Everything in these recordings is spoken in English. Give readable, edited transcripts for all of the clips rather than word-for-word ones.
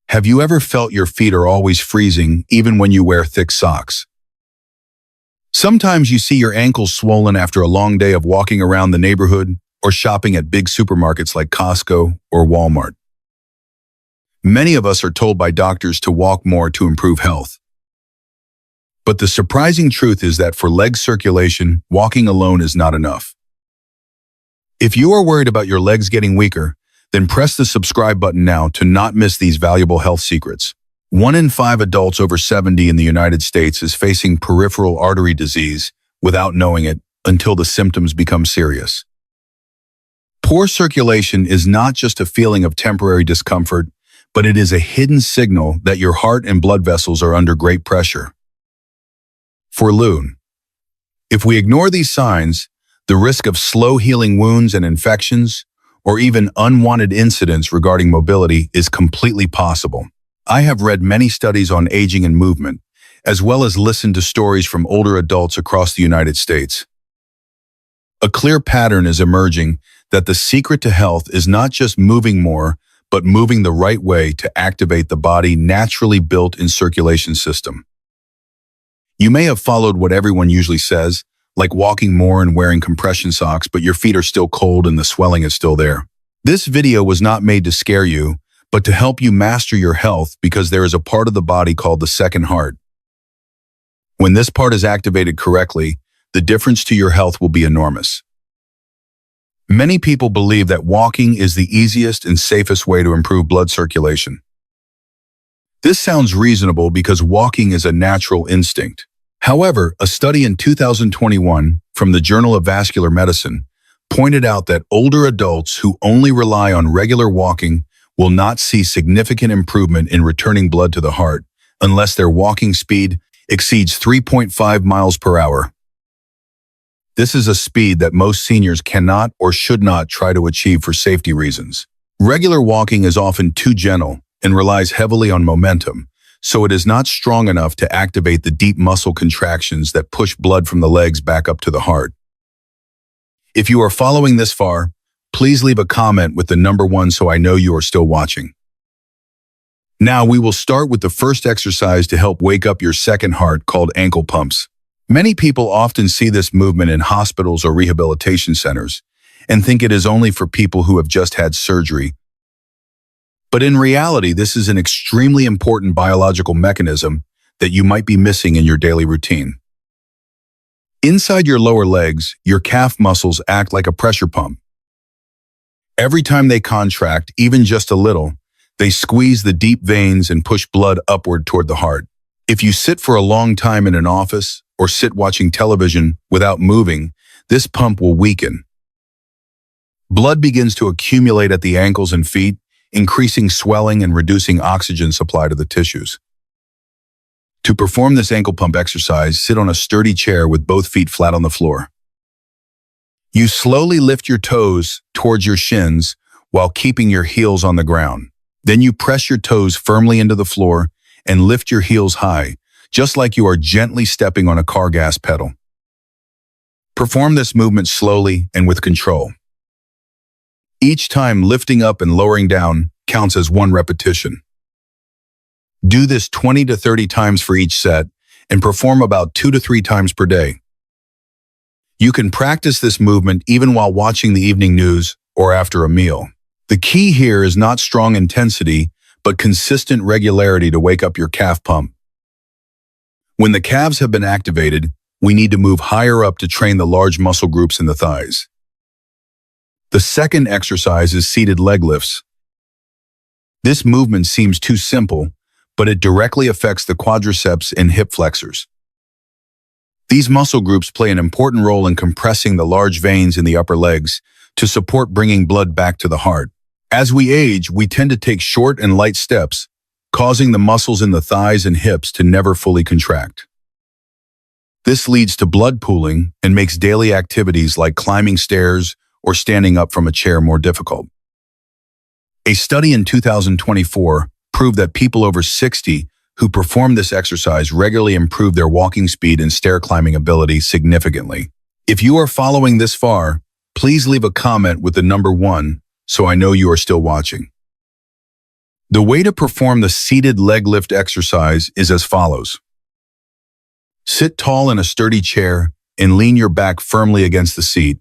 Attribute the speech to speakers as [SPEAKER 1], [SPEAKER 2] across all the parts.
[SPEAKER 1] Have you ever felt your feet are always freezing, even when you wear thick socks? Sometimes you see your ankles swollen after a long day of walking around the neighborhood or shopping at big supermarkets like Costco or Walmart. Many of us are told by doctors to walk more to improve health. But the surprising truth is that for leg circulation, walking alone is not enough. If you are worried about your legs getting weaker, then press the subscribe button now to not miss these valuable health secrets. 1 in 5 adults over 70 in the United States is facing peripheral artery disease without knowing it until the symptoms become serious. Poor circulation is not just a feeling of temporary discomfort, but it is a hidden signal that your heart and blood vessels are under great pressure. For Loon, if we ignore these signs, the risk of slow-healing wounds and infections, or even unwanted incidents regarding mobility is completely possible. I have read many studies on aging and movement, as well as listened to stories from older adults across the United States. A clear pattern is emerging that the secret to health is not just moving more, but moving the right way to activate the body naturally built-in circulation system. You may have followed what everyone usually says, like walking more and wearing compression socks, but your feet are still cold and the swelling is still there. This video was not made to scare you, but to help you master your health because there is a part of the body called the second heart. When this part is activated correctly, the difference to your health will be enormous. Many people believe that walking is the easiest and safest way to improve blood circulation. This sounds reasonable because walking is a natural instinct. However, a study in 2021 from the Journal of Vascular Medicine pointed out that older adults who only rely on regular walking will not see significant improvement in returning blood to the heart unless their walking speed exceeds 3.5 miles per hour. This is a speed that most seniors cannot or should not try to achieve for safety reasons. Regular walking is often too gentle and relies heavily on momentum, so it is not strong enough to activate the deep muscle contractions that push blood from the legs back up to the heart. If you are following this far, please leave a comment with the number 1 so I know you are still watching. Now we will start with the first exercise to help wake up your second heart called ankle pumps. Many people often see this movement in hospitals or rehabilitation centers and think it is only for people who have just had surgery. But in reality, this is an extremely important biological mechanism that you might be missing in your daily routine. Inside your lower legs, your calf muscles act like a pressure pump. Every time they contract, even just a little, they squeeze the deep veins and push blood upward toward the heart. If you sit for a long time in an office or sit watching television without moving, this pump will weaken. Blood begins to accumulate at the ankles and feet, increasing swelling and reducing oxygen supply to the tissues. To perform this ankle pump exercise, sit on a sturdy chair with both feet flat on the floor. You slowly lift your toes towards your shins while keeping your heels on the ground. Then you press your toes firmly into the floor and lift your heels high, just like you are gently stepping on a car gas pedal. Perform this movement slowly and with control. Each time lifting up and lowering down counts as 1 repetition. Do this 20 to 30 times for each set and perform about 2 to 3 times per day. You can practice this movement even while watching the evening news or after a meal. The key here is not strong intensity, but consistent regularity to wake up your calf pump. When the calves have been activated, we need to move higher up to train the large muscle groups in the thighs. The second exercise is seated leg lifts. This movement seems too simple, but it directly affects the quadriceps and hip flexors. These muscle groups play an important role in compressing the large veins in the upper legs to support bringing blood back to the heart. As we age, we tend to take short and light steps, causing the muscles in the thighs and hips to never fully contract. This leads to blood pooling and makes daily activities like climbing stairs or standing up from a chair more difficult. A study in 2024 proved that people over 60 who perform this exercise regularly improve their walking speed and stair climbing ability significantly. If you are following this far, please leave a comment with the number 1 so I know you are still watching. The way to perform the seated leg lift exercise is as follows. Sit tall in a sturdy chair and lean your back firmly against the seat.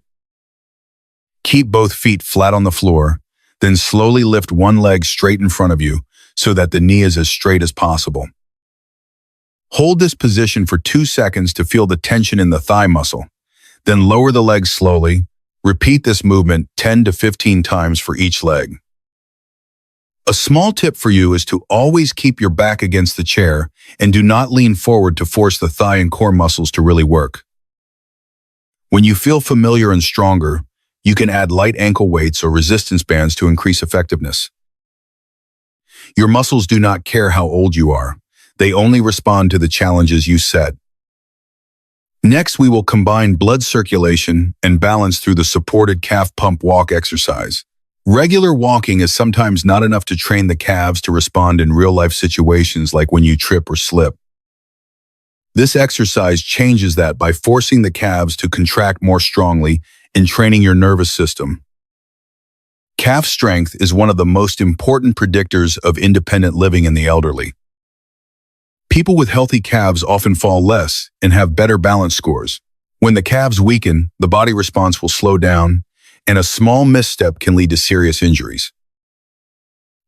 [SPEAKER 1] Keep both feet flat on the floor, then slowly lift one leg straight in front of you so that the knee is as straight as possible. Hold this position for 2 seconds to feel the tension in the thigh muscle. Then lower the leg slowly. Repeat this movement 10 to 15 times for each leg. A small tip for you is to always keep your back against the chair and do not lean forward to force the thigh and core muscles to really work. When you feel familiar and stronger, you can add light ankle weights or resistance bands to increase effectiveness. Your muscles do not care how old you are. They only respond to the challenges you set. Next, we will combine blood circulation and balance through the supported calf pump walk exercise. Regular walking is sometimes not enough to train the calves to respond in real-life situations like when you trip or slip. This exercise changes that by forcing the calves to contract more strongly and training your nervous system. Calf strength is one of the most important predictors of independent living in the elderly. People with healthy calves often fall less and have better balance scores. When the calves weaken, the body response will slow down, and a small misstep can lead to serious injuries.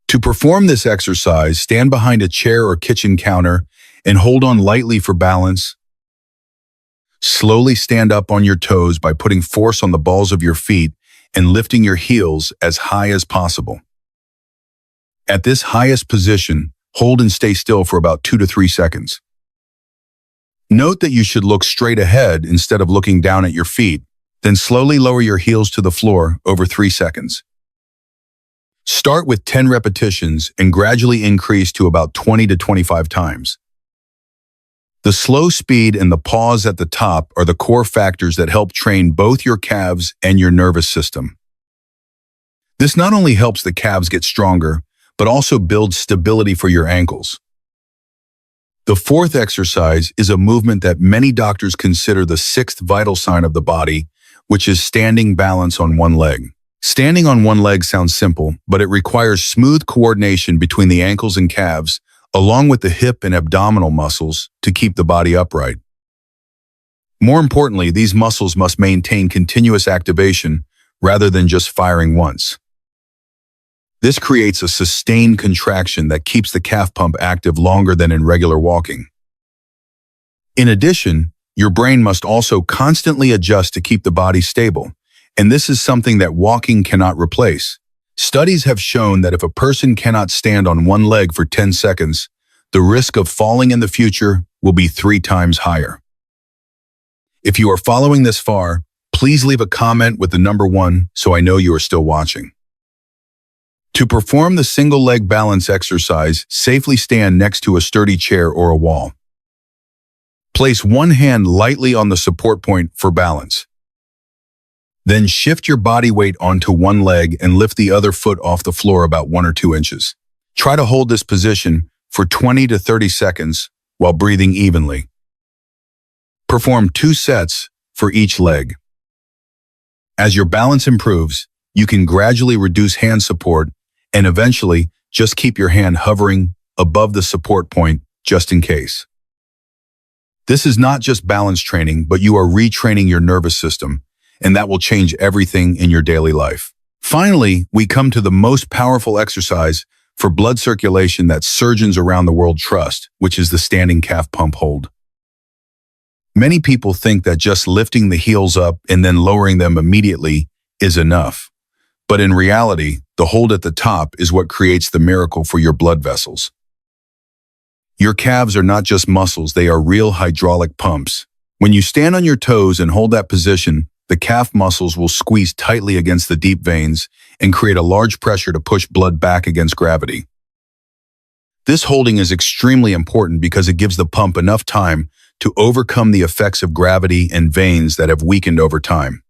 [SPEAKER 1] To perform this exercise, stand behind a chair or kitchen counter and hold on lightly for balance. Slowly stand up on your toes by putting force on the balls of your feet and lifting your heels as high as possible. At this highest position, hold and stay still for about 2 to 3 seconds. Note that you should look straight ahead instead of looking down at your feet, then slowly lower your heels to the floor over 3 seconds. Start with 10 repetitions and gradually increase to about 20 to 25 times. The slow speed and the pause at the top are the core factors that help train both your calves and your nervous system. This not only helps the calves get stronger, but also builds stability for your ankles. The fourth exercise is a movement that many doctors consider the sixth vital sign of the body, which is standing balance on one leg. Standing on one leg sounds simple, but it requires smooth coordination between the ankles and calves, along with the hip and abdominal muscles, to keep the body upright. More importantly, these muscles must maintain continuous activation rather than just firing once. This creates a sustained contraction that keeps the calf pump active longer than in regular walking. In addition, your brain must also constantly adjust to keep the body stable, and this is something that walking cannot replace. Studies have shown that if a person cannot stand on one leg for 10 seconds, the risk of falling in the future will be 3 times higher. If you are following this far, please leave a comment with the number 1 so I know you are still watching. To perform the single leg balance exercise, safely stand next to a sturdy chair or a wall. Place one hand lightly on the support point for balance. Then shift your body weight onto one leg and lift the other foot off the floor about 1 or 2 inches. Try to hold this position for 20 to 30 seconds while breathing evenly. Perform 2 sets for each leg. As your balance improves, you can gradually reduce hand support and eventually just keep your hand hovering above the support point just in case. This is not just balance training, but you are retraining your nervous system, and that will change everything in your daily life. Finally, we come to the most powerful exercise for blood circulation that surgeons around the world trust, which is the standing calf pump hold. Many people think that just lifting the heels up and then lowering them immediately is enough. But in reality, the hold at the top is what creates the miracle for your blood vessels. Your calves are not just muscles, they are real hydraulic pumps. When you stand on your toes and hold that position, the calf muscles will squeeze tightly against the deep veins and create a large pressure to push blood back against gravity. This holding is extremely important because it gives the pump enough time to overcome the effects of gravity and veins that have weakened over time.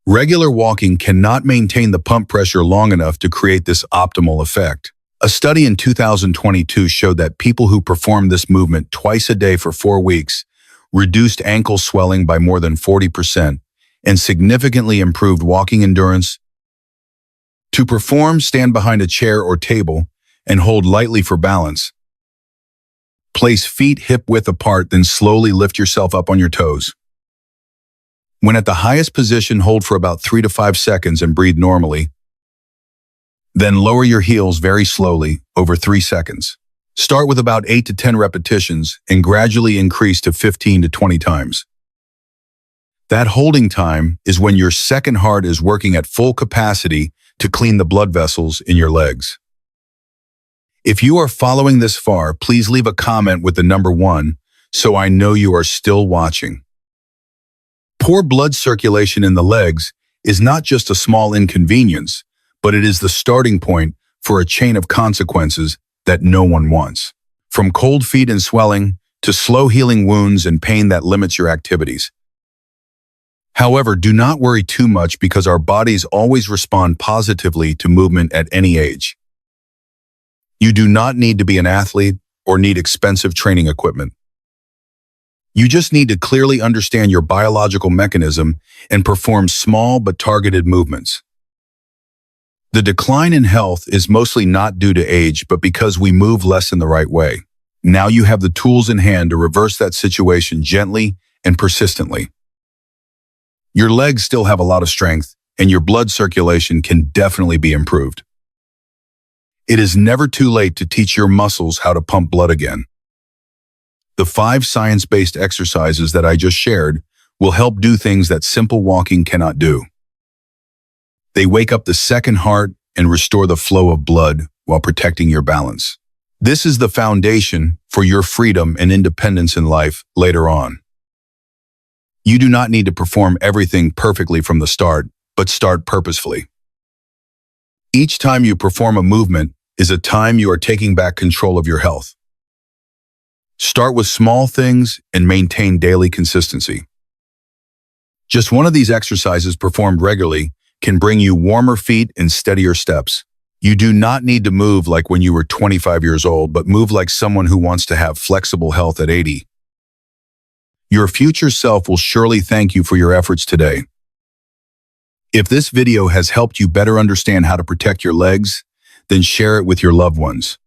[SPEAKER 1] Regular walking cannot maintain the pump pressure long enough to create this optimal effect. A study in 2022 showed that people who performed this movement twice a day for 4 weeks reduced ankle swelling by more than 40% and significantly improved walking endurance. To perform, stand behind a chair or table and hold lightly for balance. Place feet hip-width apart, then slowly lift yourself up on your toes. When at the highest position, hold for about 3 to 5 seconds and breathe normally. Then lower your heels very slowly, over 3 seconds. Start with about 8 to 10 repetitions and gradually increase to 15 to 20 times. That holding time is when your second heart is working at full capacity to clean the blood vessels in your legs. If you are following this far, please leave a comment with the number 1 so I know you are still watching. Poor blood circulation in the legs is not just a small inconvenience, but it is the starting point for a chain of consequences that no one wants. From cold feet and swelling to slow healing wounds and pain that limits your activities. However, do not worry too much because our bodies always respond positively to movement at any age. You do not need to be an athlete or need expensive training equipment. You just need to clearly understand your biological mechanism and perform small but targeted movements. The decline in health is mostly not due to age, but because we move less in the right way. Now you have the tools in hand to reverse that situation gently and persistently. Your legs still have a lot of strength, and your blood circulation can definitely be improved. It is never too late to teach your muscles how to pump blood again. The 5 science-based exercises that I just shared will help do things that simple walking cannot do. They wake up the second heart and restore the flow of blood while protecting your balance. This is the foundation for your freedom and independence in life later on. You do not need to perform everything perfectly from the start, but start purposefully. Each time you perform a movement is a time you are taking back control of your health. Start with small things and maintain daily consistency. Just one of these exercises performed regularly can bring you warmer feet and steadier steps. You do not need to move like when you were 25 years old, but move like someone who wants to have flexible health at 80. Your future self will surely thank you for your efforts today. If this video has helped you better understand how to protect your legs, then share it with your loved ones.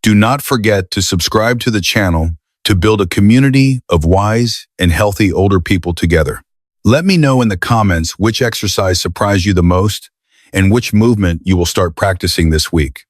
[SPEAKER 1] Do not forget to subscribe to the channel to build a community of wise and healthy older people together. Let me know in the comments which exercise surprised you the most and which movement you will start practicing this week.